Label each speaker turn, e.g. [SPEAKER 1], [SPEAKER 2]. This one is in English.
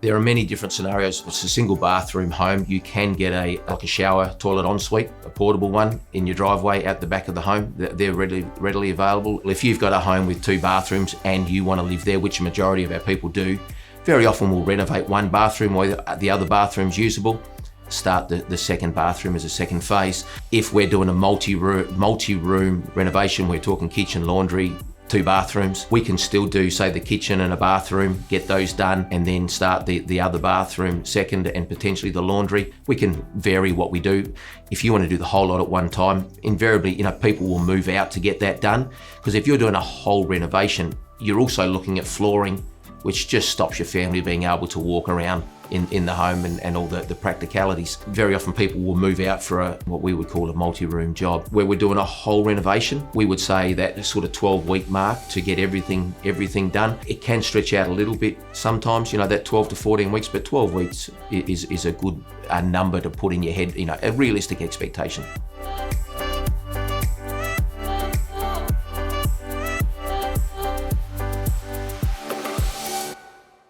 [SPEAKER 1] There are many different scenarios. If it's a single bathroom home, you can get like a shower toilet ensuite, a portable one in your driveway out the back of the home. They're readily available. If you've got a home with 2 bathrooms and you want to live there, which a majority of our people do, very often we'll renovate one bathroom while the other bathroom's usable. Start the second bathroom as a second phase. If we're doing a multi-room renovation, we're talking kitchen, laundry, 2 bathrooms, we can still do, say, the kitchen and a bathroom, get those done, and then start the other bathroom second and potentially the laundry. We can vary what we do. If you want to do the whole lot at one time, invariably, people will move out to get that done. Because if you're doing a whole renovation, you're also looking at flooring, which just stops your family being able to walk around in the home and all the practicalities. Very often people will move out for what we would call a multi-room job. Where we're doing a whole renovation, we would say that sort of 12-week mark to get everything done. It can stretch out a little bit sometimes, that 12 to 14 weeks, but 12 weeks is a good number to put in your head, a realistic expectation.